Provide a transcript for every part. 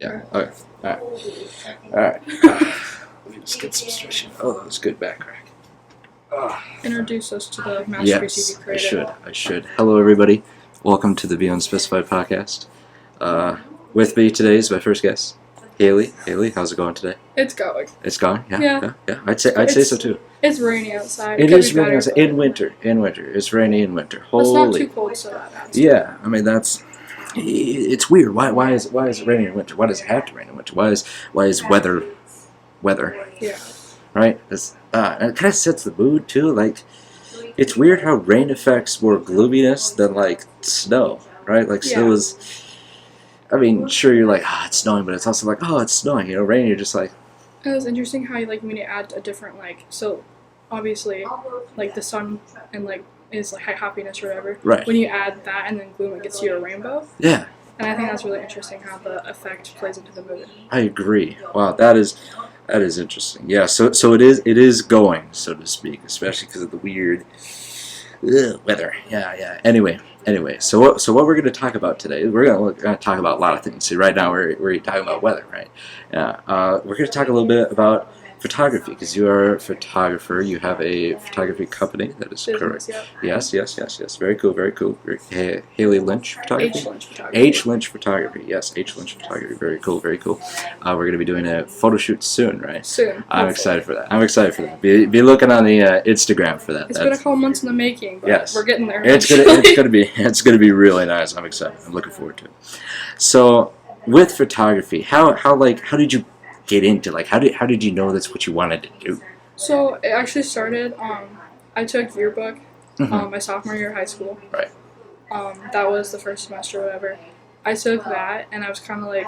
Yeah. Okay. All right. Let me just get some stretching. Oh, that was good back crack. Introduce us to the masterpiece Yes, you created. I should. Hello, everybody. Welcome to the Unspecified Podcast. With me today is my first guest, Haley. Haley, how's it going today? It's going. It's going. Yeah. I'd say so too. It's rainy outside. It is raining outside. in winter. It's rainy in winter. It's Holy. not too cold, so that adds. Yeah, I mean it's weird. Why is it raining in winter? Why does it have to rain in winter? Why is weather? Yeah. Right? And it kind of sets the mood too. Like, it's weird how rain affects more gloominess than like snow, right? Like snow is. I mean, sure, you're like, it's snowing, but it's also like, it's snowing. You know, rain, you're just like. It was interesting how when you add a different so obviously the sun and is happiness or whatever. Right. When you add that and then gloom, it gets you a rainbow. Yeah. And I think that's really interesting how the effect plays into the mood. I agree. Wow, that is interesting. Yeah. So it is going, so to speak, especially because of the weird weather. Yeah. Anyway. So what we're going to talk about today? We're going to talk about a lot of things. See, right now we're talking about weather, right? Yeah. We're going to talk a little bit about photography, because you are a photographer. You have a photography company. That is correct. Yep. Yes. Very cool. Haley Lynch Photography. H. Lynch Photography. Yes, H. Lynch Photography. Very cool. We're going to be doing a photo shoot soon, right? Soon. I'm excited for that. Be looking on the Instagram for that. It's been a couple months in the making, but yes, we're getting there. It's gonna be really nice. I'm excited. I'm looking forward to it. So, with photography, how did you get into how did you know that's what you wanted to do? So it actually started. I took yearbook my sophomore year of high school. Right. That was the first semester or whatever. I took that, and I was kind of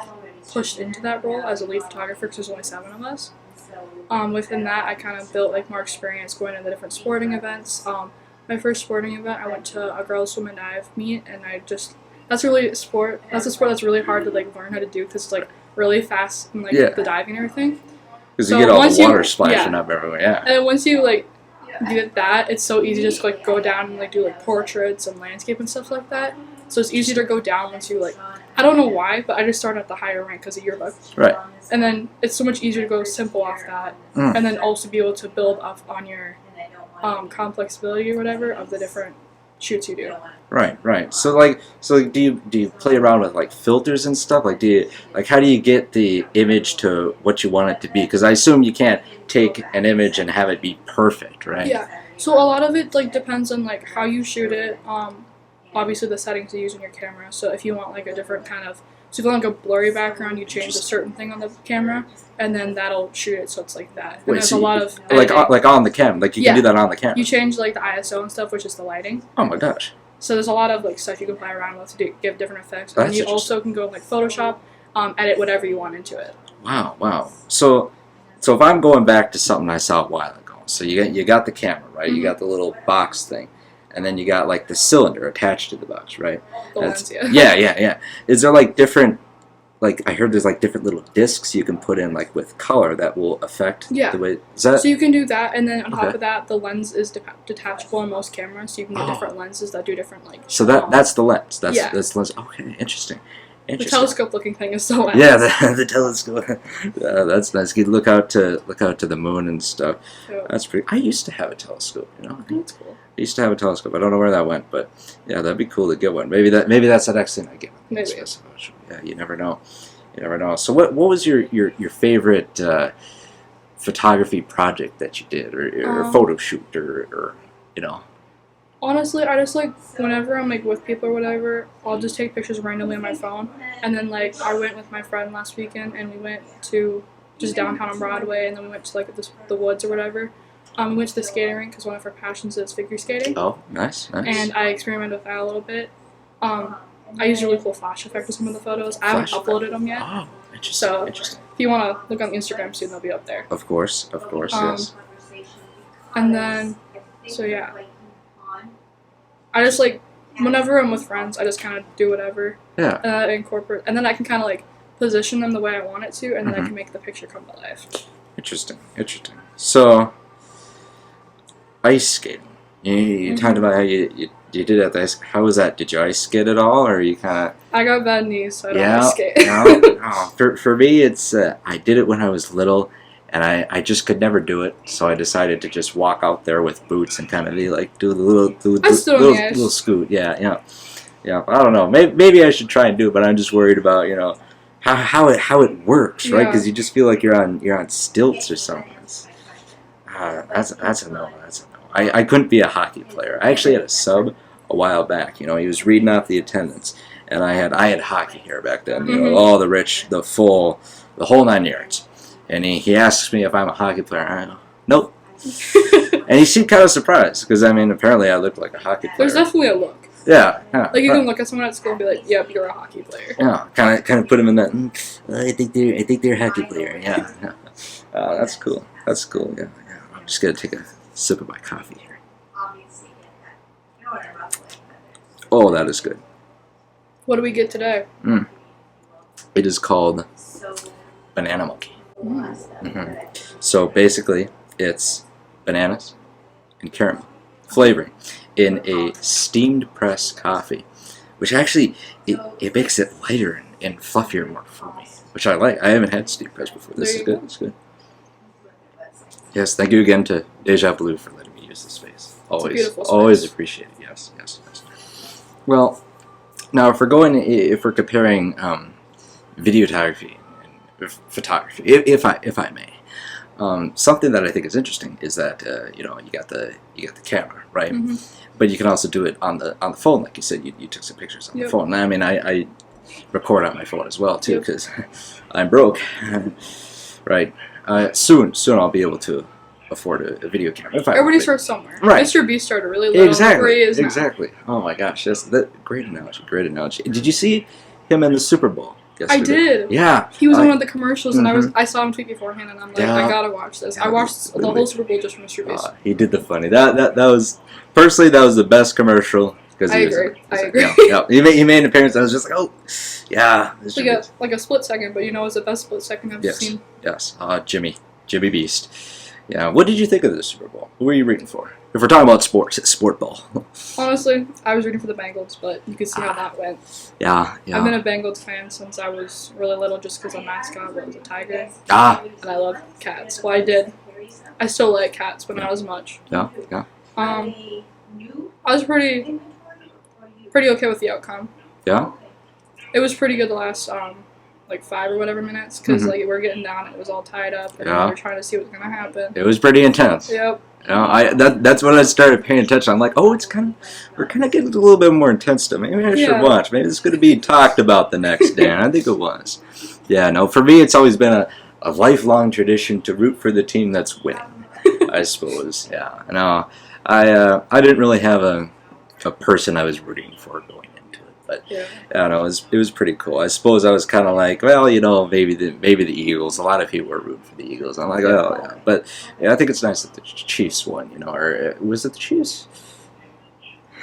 pushed into that role as a lead photographer because there's only 7 of us. Within that, I kind of built more experience going to the different sporting events. My first sporting event, I went to a girls' swim and dive meet, and that's a sport that's really hard to learn how to do because it's really fast and the diving and everything. Because you get all the water splashing up everywhere. Yeah. And then once you do that, it's so easy just to go down and do portraits and landscape and stuff like that. So it's easy to go down once you I don't know why, but I just started at the higher rank because of yearbook. Right. And then it's so much easier to go simple off that, and then also be able to build up on your complex ability or whatever of the different shoots you do. Right. So do you play around with filters and stuff? How do you get the image to what you want it to be? Because I assume you can't take an image and have it be perfect, right? Yeah. So a lot of it depends on how you shoot it. Obviously the settings you use in your camera. So if you want a different kind of, so if you want a blurry background, you change a certain thing on the camera, and then that'll shoot it so it's that. And there's a lot of on the cam, you can do that on the camera. You change the ISO and stuff, which is the lighting. Oh my gosh. So there's a lot of stuff you can play around with to give different effects. And you also can go in Photoshop, edit whatever you want into it. Wow. So if I'm going back to something I saw a while ago, so you got the camera, right? Mm-hmm. You got the little box thing. And then you got the cylinder attached to the box, right? The lens, yeah. Yeah. Is there different, I heard there's different little discs you can put in with color that will affect the way. Is that? So you can do that, and then on top of that, the lens is detachable on most cameras, so you can get different lenses that do different So that's the lens. That's the lens. Okay, interesting. The telescope-looking thing is the lens. Yeah, the telescope. That's nice. You look out to the moon and stuff. Yeah. That's pretty. I used to have a telescope. That's cool. I used to have a telescope. I don't know where that went, but yeah, that'd be cool to get one. Maybe that's the next thing I get. Maybe. Yeah, you never know. So what was your favorite photography project that you did, or photo shoot, or Honestly, I just whenever I'm with people or whatever, I'll just take pictures randomly on my phone. And then I went with my friend last weekend, and we went to just downtown on Broadway, and then we went to the woods or whatever. We went to the skating rink because one of our passions is figure skating. Oh, nice. And I experimented with that a little bit. I used a really cool flash effect for some of the photos. I haven't uploaded them yet. Oh, interesting. So if you want to look on Instagram soon, they'll be up there. Of course, yes. And then, so yeah. I just whenever I'm with friends, I just kind of do whatever. Yeah. Incorporate, and then I can kind of position them the way I want it to, and then I can make the picture come to life. Interesting. So, ice skating. You talked about how you You did it at the ice. How was that? Did you ice skate at all, or you kind of? I got bad knees, so I don't Yeah. ice skate. No. For me, it's I did it when I was little, and I just could never do it. So I decided to just walk out there with boots and kind of be like do the little scoot. Yeah. I don't know. Maybe I should try and do it, but I'm just worried about how it works, right? Because you just feel like you're on stilts or something. That's a no. That's a no. I couldn't be a hockey player. I actually had a sub a while back. He was reading off the attendance, and I had hockey hair back then. All the rich, the whole 9 yards. And he asks me if I'm a hockey player. I go, nope. And he seemed kind of surprised because apparently I looked like a hockey player. There's definitely a look. Yeah. Like you can look at someone at school and be like, "Yep, you're a hockey player." Yeah, kind of put him in that. I think they're a hockey player. Yeah. That's cool. That's cool. Yeah. I'm just gonna take a sip of my coffee here. Oh, that is good. What do we get today? It is called banana mochi. So basically, it's bananas and caramel flavoring in a steamed press coffee, which actually it makes it lighter and fluffier more for me, which I like. I haven't had steamed press before. This is good. It's good. Yes, thank you again to Deja Bleu for letting me use this space. Always appreciate it. Yes. Well, now if we're comparing videography and photography, if I may, something that I think is interesting is that you got the camera, right? Mm-hmm. But you can also do it on the phone, like you said. You took some pictures on the phone. I record on my phone as well too because I'm broke, right? Soon I'll be able to afford a video camera. Everybody starts somewhere. Right. Mr. Beast started really little. Exactly. Oh my gosh, that's great analogy. Did you see him in the Super Bowl yesterday? I did. Yeah. He was on one of the commercials, and I saw him tweet beforehand, and I'm like, I gotta watch this. I watched the whole Super Bowl just for Mr. Beast. He did the funny. That was personally that was the best commercial. I agree. Yeah. He made an appearance. I was just like, oh, yeah. Like a split second, but it's the best split second I've seen. Yes. Jimmy Beast. Yeah. What did you think of the Super Bowl? Who were you rooting for? If we're talking about sports, it's sport ball. Honestly, I was rooting for the Bengals, but you can see how that went. Yeah. I've been a Bengals fan since I was really little, just because the mascot was a tiger. And I love cats. Well, I did. I still like cats, but not as much. Yeah. I was pretty okay with the outcome. Yeah. It was pretty good the last 5 or whatever minutes because we're getting down. It was all tied up, and we were trying to see what was gonna happen. It was pretty intense. Yep. That's when I started paying attention. I'm like, oh, we're kind of getting a little bit more intense stuff. Maybe I should watch. Maybe it's going to be talked about the next day. And I think it was. Yeah, no, for me, it's always been a lifelong tradition to root for the team that's winning, I suppose. Yeah, no, I didn't really have a person I was rooting for going into it, but I don't know, it was pretty cool. I suppose I was kind of like, well, maybe the Eagles. A lot of people were rooting for the Eagles. I'm like, oh yeah, but I think it's nice that the Chiefs won. Or was it the Chiefs?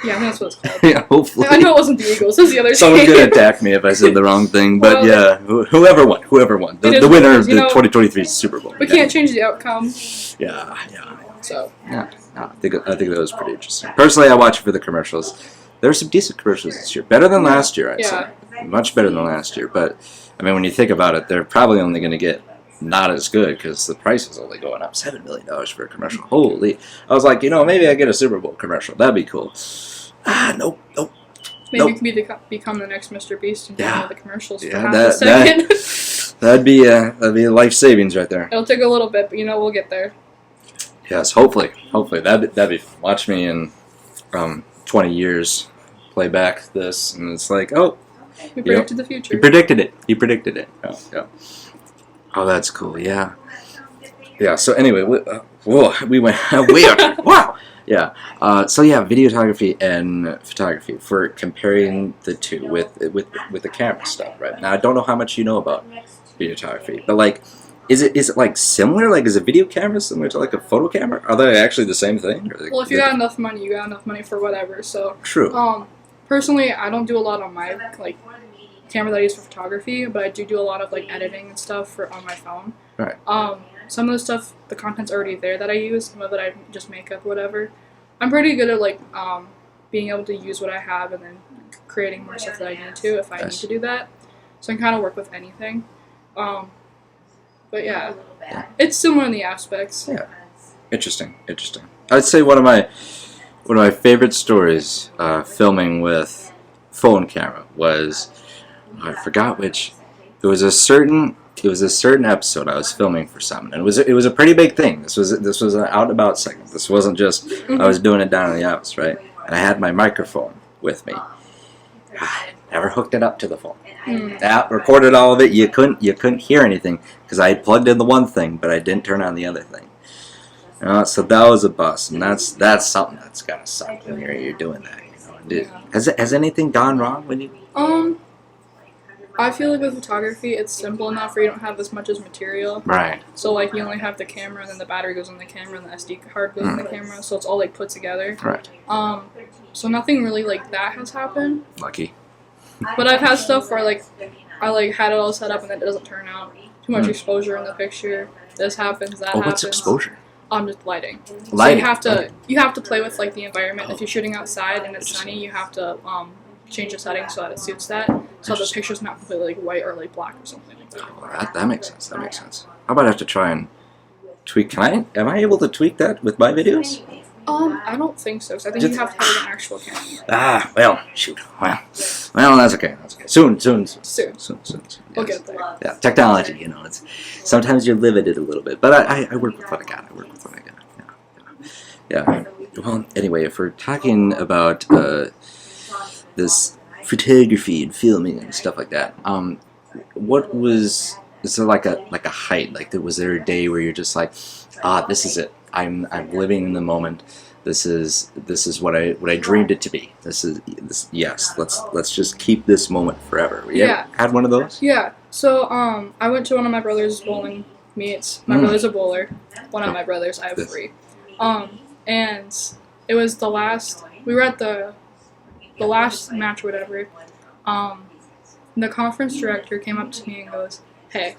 Yeah, I think that's what it's called. Yeah, hopefully. I know it wasn't the Eagles. It was the other team. Someone's gonna attack me if I said the wrong thing, but whoever won. The winner of the 2023 Super Bowl. We can't change the outcome. Yeah. So. Yeah. No, I think that was pretty interesting. Personally, I watch it for the commercials. There were some decent commercials this year. Better than last year, I'd say. Much better than last year. But, when you think about it, they're probably only going to get not as good because the price is only going up. $7 million for a commercial. Holy. I was like, maybe I get a Super Bowl commercial. That'd be cool. Nope. Maybe you can become the next Mr. Beast and do one of the commercials for half a second. That'd be a life savings right there. It'll take a little bit, but we'll get there. Yes, hopefully. That'd be fun. Watch me in 20 years play back this, and it's like, oh. You predicted the future. You predicted it. Yeah. Oh, that's cool, yeah. Yeah, so anyway, we went weird. Wow. Yeah. Videography and photography, for comparing the two with the camera stuff, right? Now, I don't know how much you know about videography, but is it like similar? Like, is a video camera similar to like a photo camera? Are they actually the same thing? Well, if you got enough money, you got enough money for whatever. So true. Personally, I don't do a lot on my camera that I use for photography, but I do a lot of editing and stuff on my phone. Right. Some of the stuff, the content's already there that I use. Some of it I just make up, whatever. I'm pretty good at being able to use what I have and then creating more stuff that I need to if I need Nice. to do that. So I can kind of work with anything. But yeah, it's similar in the aspects. Yeah. Interesting. I'd say one of my favorite stories filming with phone camera was, I forgot which. It was a certain episode I was filming for someone, and it was a pretty big thing. This was an out and about segment. This wasn't just I was doing it down in the office, right? And I had my microphone with me. Never hooked it up to the phone. That recorded all of it. You couldn't hear anything because I had plugged in the one thing, but I didn't turn on the other thing. So that was a bust, and that's something that's gotta suck when you're doing that. Has anything gone wrong when you? I feel like with photography, it's simple enough where you don't have as much as material. Right. So like you only have the camera, and then the battery goes in the camera, and the SD card goes in the camera. So it's all like put together. Right. So nothing really like that has happened. Lucky. But I've had stuff where like I like had it all set up and then it doesn't turn out. Too much exposure in the picture. This happens. That happens. What's exposure? Just lighting. Lighting. So you have to play with like the environment. If you're shooting outside and it's sunny, you have to change the settings so that it suits that. So the picture's not completely like white or like black or something like that. Oh, that makes sense. How about I have to try and tweak? Am I able to tweak that with my videos? I don't think so. 'Cause I think you have to have an actual camera. Well, shoot. Well, that's okay. Soon. We'll get there. Yeah, technology. It's sometimes you're limited a little bit, but I work with what I got. Yeah. Well, anyway, if we're talking about this photography and filming and stuff like that, is there like a height? Like, was there a day where you're just like, this is it. I'm living in the moment. This is what I dreamed it to be. Yes. Let's just keep this moment forever. Yeah. Had one of those? Yeah. So I went to one of my brother's bowling meets. My brother's a bowler. One of my brothers. I have 3. And it was the last. We were at the last match, or whatever. The conference director came up to me and goes, "Hey,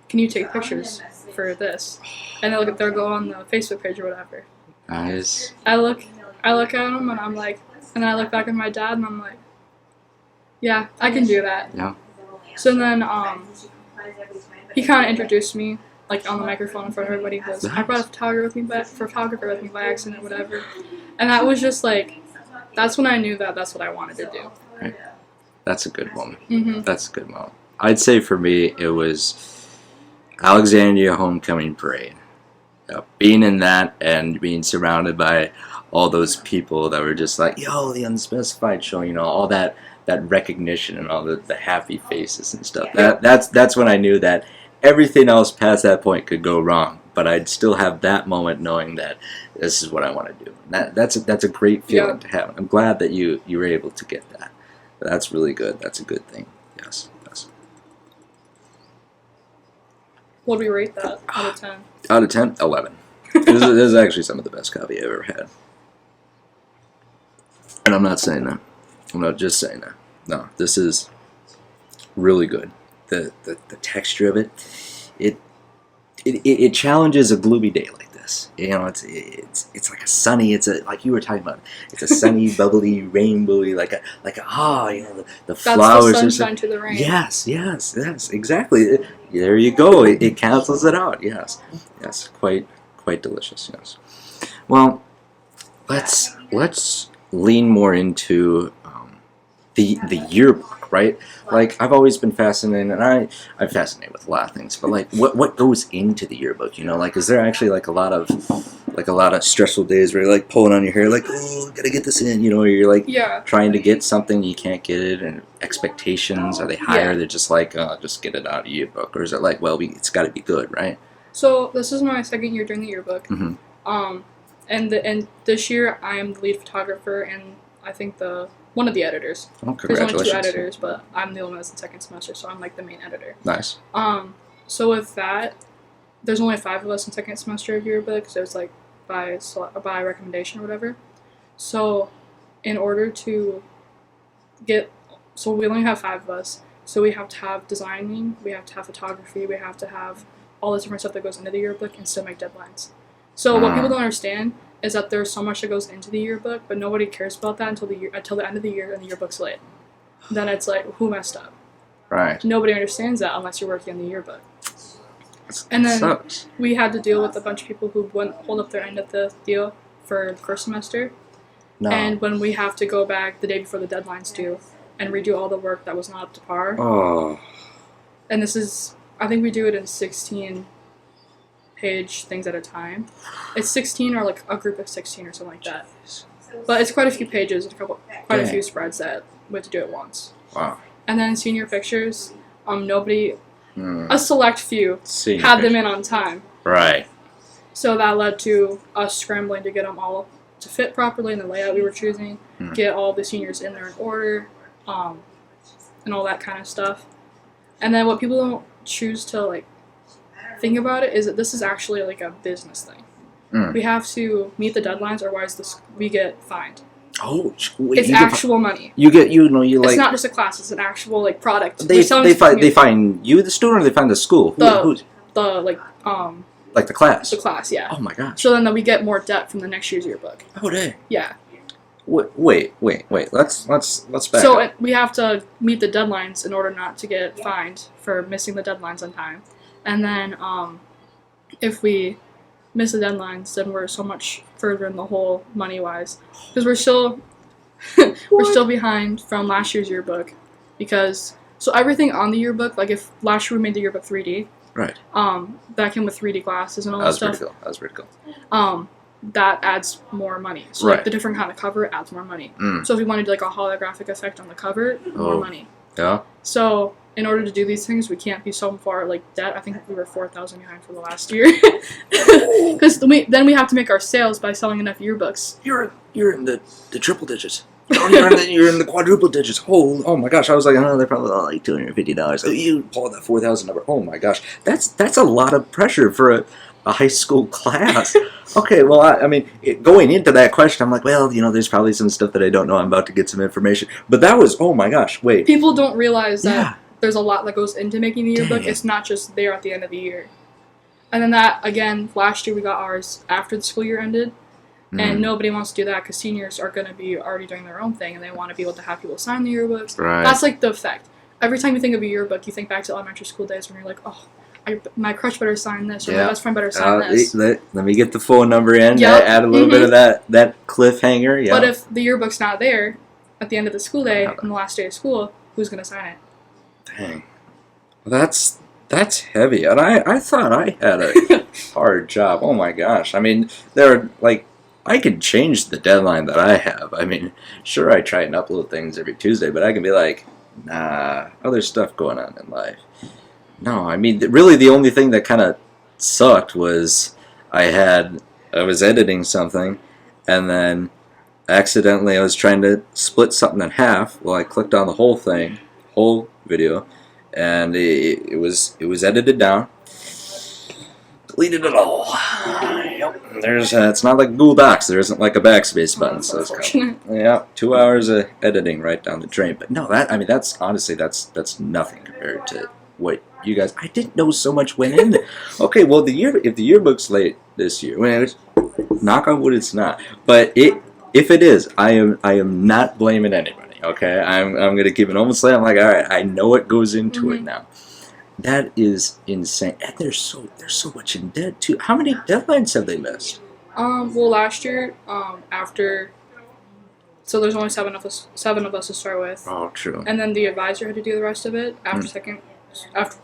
can you take pictures for this?" And they'll go on the Facebook page or whatever. Nice. I look at him and I'm like, and then I look back at my dad and I'm like, yeah, I can do that. Yeah. So then he kind of introduced me like on the microphone in front of everybody. He goes, "I brought a photographer with me by accident, or whatever." And that was just like, that's when I knew that that's what I wanted to do. Right. That's a good moment. Mm-hmm. That's a good moment. I'd say for me it was Alexandria Homecoming Parade. Being in that and being surrounded by all those people that were just like, yo, the Unspecified show, all that recognition and all the happy faces and stuff. That's when I knew that everything else past that point could go wrong, but I'd still have that moment knowing that this is what I want to do. That's a great feeling to have. I'm glad that you were able to get that. That's really good. That's a good thing. Yes. What do we rate that out of 10? Out of 10, 11. This is actually some of the best copy I've ever had. And I'm not saying that. I'm not just saying that. No, this is really good. The texture of it challenges a gloomy day like this. It's like a sunny. Like you were talking about. It's a sunny, bubbly, rainbowy, the flowers. That's the sunshine to the rain. Yes, exactly. There you go. It cancels it out. Yes, quite delicious. Yes. Well, let's lean more into the yearbook, right? Like, I've always been fascinated, and I'm fascinated with a lot of things, but like what goes into the yearbook? Like, is there actually like a lot of stressful days where you're like pulling on your hair, like, oh, gotta get this in, or you're like trying to get something, you can't get it, and expectations, are they higher? They're just like, just get it out of the yearbook, or is it like, well, it's got to be good, right? So this is my second year doing the yearbook. Mm-hmm. And this year I am the lead photographer and I think one of the editors. Oh, There's only 2 congratulations. editors, but I'm the only one that's in second semester, so I'm like the main editor. Nice. So with that, there's only 5 of us in second semester of yearbook, so it's like by recommendation or whatever. So in order to so we only have 5 of us, so we have to have designing, we have to have photography, we have to have all this different stuff that goes into the yearbook and still make deadlines. So what people don't understand is that there's so much that goes into the yearbook, but nobody cares about that until the end of the year and the yearbook's late. Then it's like, who messed up? Right. Nobody understands that unless you're working on the yearbook. And then sucks. We had to deal with a bunch of people who wouldn't hold up their end of the deal for the first semester. No. And when we have to go back the day before the deadline's due and redo all the work that was not up to par. Oh. And this is, I think we do it in 16 page things at a time. It's 16 or like a group of 16 or something like that. But it's quite a few pages, quite a few spreads that we have to do at once. Wow. And then senior pictures, nobody, a select few Senior had them in on time. Right. So that led to us scrambling to get them all to fit properly in the layout we were choosing, get all the seniors in there in order, and all that kind of stuff. And then what people don't choose to like think about it is that this is actually like a business thing. We have to meet the deadlines, otherwise we get fined. Oh, it's actual money. You get, It's not just a class; it's an actual like product. They find you the student, or they find the school. Like the class. The class, yeah. Oh my gosh. So then we get more debt from the next year's yearbook. Oh dang. Yeah. Wait. Let's back So up. We have to meet the deadlines in order not to get fined for missing the deadlines on time. And then if we miss the deadlines, then we're so much further in the hole money-wise. Because we're still behind from last year's yearbook. So everything on the yearbook, like if last year we made the yearbook 3D, right. That came with 3D glasses and all that stuff. That was pretty cool. That adds more money. So like the different kind of cover adds more money. So if we wanted like a holographic effect on the cover, more money. Yeah. So in order to do these things, we can't be so far like debt. I think we were 4,000 behind for the last year. Because then we have to make our sales by selling enough yearbooks. You're in the triple digits. You're in the quadruple digits. Oh my gosh! I was like, they're probably like $250. So you pull that 4,000 number. Oh my gosh, that's a lot of pressure for a high school class. Okay, well, I mean, going into that question, I'm like, well, there's probably some stuff that I don't know. I'm about to get some information, but that was, oh my gosh, wait. People don't realize that there's a lot that goes into making the yearbook. Dang. It's not just there at the end of the year. And then that, again, last year we got ours after the school year ended. And nobody wants to do that because seniors are going to be already doing their own thing and they want to be able to have people sign the yearbooks. Right. That's like the effect. Every time you think of a yearbook, you think back to elementary school days when you're like, oh, my crush better sign this, or my best friend better sign this. Let me get the phone number in, add a little bit of that cliffhanger. But if the yearbook's not there at the end of the school day, on the last day of school, who's going to sign it? Dang. Well, that's heavy. And I thought I had a hard job. Oh my gosh. I mean, I could change the deadline that I have. I mean, sure, I try and upload things every Tuesday, but I can be like, nah, other stuff going on in life. No, I mean, really the only thing that kind of sucked was I was editing something, and then accidentally I was trying to split something in half. Well, I clicked on the whole video, and it was edited down. Deleted it all. Yep. It's not like Google Docs. There isn't like a backspace button. So it's kind of, 2 hours of editing right down the drain. But no, that's honestly that's nothing compared to what you guys. I didn't know so much went into it. Okay, well if the yearbook's late this year, knock on wood, it's not. But if it is, I am not blaming anybody. Okay, I'm gonna keep it almost like I'm like, all right, I know what goes into it now. That is insane. And they're so much in debt too. How many deadlines have they missed? Well, last year, so there's only seven of us to start with. Oh, true. And then the advisor had to do the rest of it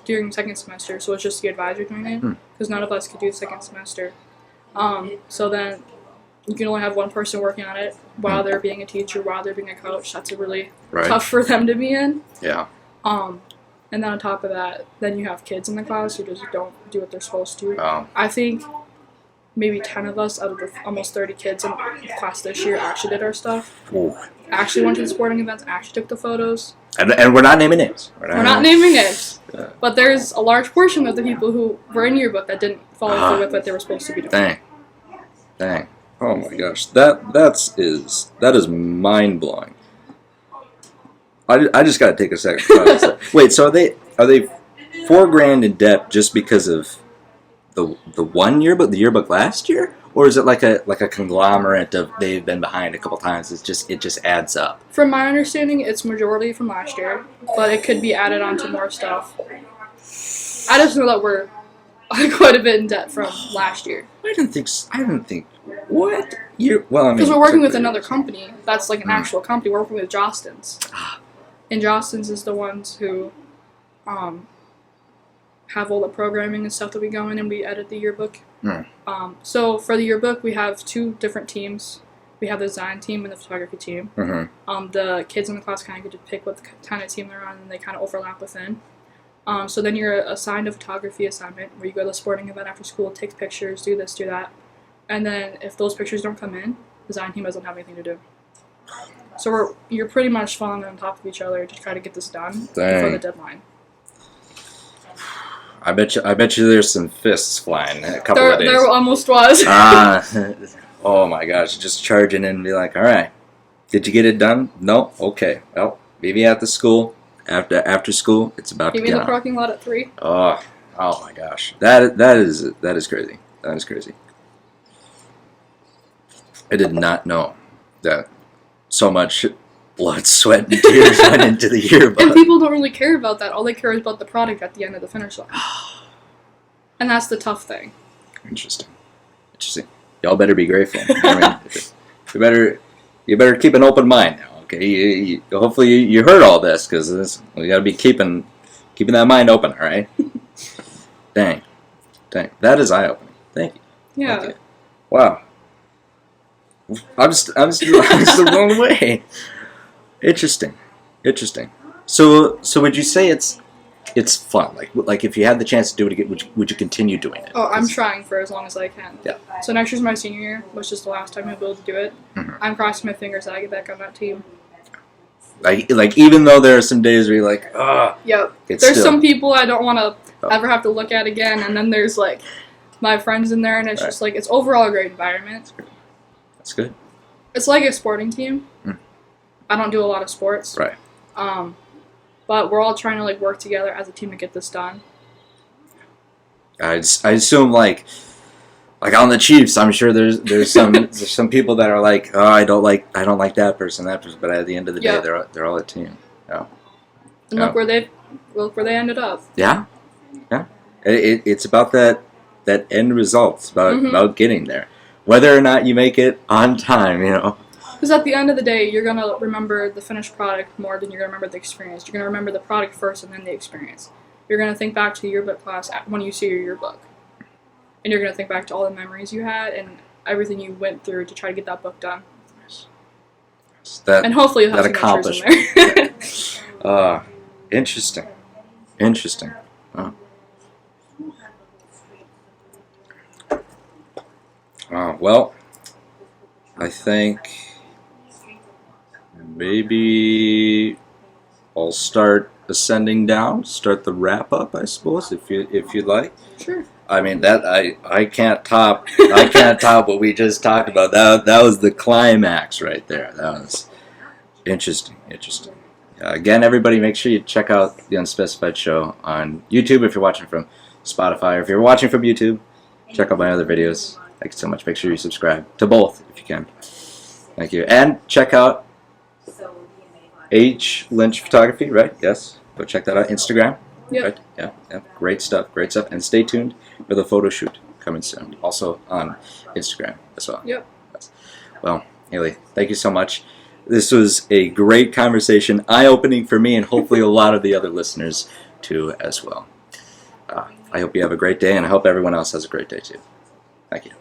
during second semester. So it's just the advisor doing it because none of us could do the second semester. So then you can only have one person working on it while they're being a teacher, while they're being a coach. That's a really tough for them to be in. Yeah. And then on top of that, then you have kids in the class who just don't do what they're supposed to. Oh. I think maybe 10 of us out of the almost 30 kids in class this year actually did our stuff. Ooh. Actually went to the sporting events, actually took the photos. And we're not naming names. We're not naming names. Yeah. But there's a large portion of the people who were in yearbook that didn't follow through with what they were supposed to be doing. Dang. Oh my gosh. That is mind-blowing. I just got to take a second. Wait, so are they $4,000 in debt just because of the one yearbook, the yearbook last year, or is it like a conglomerate of they've been behind a couple times? It just adds up. From my understanding, it's majority from last year, but it could be added on to more stuff. I just know that we're quite a bit in debt from last year. I didn't think. What? Well, I mean, because we're working with another company that's like an actual company. We're working with Jostens, and Jostens is the ones who have all the programming and stuff that we go in and we edit the yearbook. So for the yearbook, we have 2 different teams. We have the design team and the photography team. The kids in the class kind of get to pick what kind of team they're on, and they kind of overlap within. So then you're assigned a photography assignment where you go to the sporting event after school, take pictures, do this, do that. And then if those pictures don't come in, the design team doesn't have anything to do. So you're pretty much falling on top of each other to try to get this done before the deadline. I bet you there's some fists flying a couple of days. There almost was. Oh my gosh, just charging in and be like, all right, did you get it done? No? Okay. Well, maybe after school, after school, it's about to Maybe get in the on. parking lot at 3. Oh my gosh. That is crazy. That is crazy. I did not know that so much blood, sweat, and tears went into the yearbook. And people don't really care about that. All they care is about the product at the end of the finish line. And that's the tough thing. Interesting. Y'all better be grateful. I mean, you better keep an open mind now. Okay. Hopefully you heard all this because we got to be keeping that mind open. All right. Dang. That is eye opening. Thank you. Yeah. Thank you. Wow. I'm just blown away. Interesting. So would you say it's fun? Like if you had the chance to do it again, would you continue doing it? Oh, I'm trying for as long as I can. Yeah. So next year's my senior year, which is the last time I'll be able to do it. I'm crossing my fingers that I get back on that team. Like even though there are some days where you're like, Yep. There's some people I don't want to ever have to look at again, and then there's like my friends in there, and it's just like it's overall a great environment. That's good. It's like a sporting team. I don't do a lot of sports. Right. But we're all trying to like work together as a team to get this done. I assume like on the Chiefs, I'm sure there's some people that are like, oh, I don't like that person, but at the end of the day, they're all a team. Yeah. And look where they ended up. Yeah. It's about that end result. It's about getting there, whether or not you make it on time. Because at the end of the day, you're going to remember the finished product more than you're going to remember the experience. You're going to remember the product first and then the experience. You're going to think back to the yearbook class when you see your yearbook. And you're going to think back to all the memories you had and everything you went through to try to get that book done. And hopefully you'll have some pictures in there. Interesting. Well, I think maybe I'll start ascending down, start the wrap up, I suppose, if you'd like. Sure. I mean that I can't top what we just talked about. That was the climax right there. That was interesting. Again, everybody, make sure you check out the Unspecified Show on YouTube if you're watching from Spotify, or if you're watching from YouTube, check out my other videos. Thank you so much. Make sure you subscribe to both if you can. Thank you. And check out H. Lynch Photography, right? Yes. Go check that out. Instagram. Yep. Right? Yeah. Great stuff. And stay tuned for the photo shoot coming soon. Also on Instagram as well. Yep. Yes. Well, Haley, thank you so much. This was a great conversation, eye-opening for me and hopefully a lot of the other listeners too as well. I hope you have a great day, and I hope everyone else has a great day too. Thank you.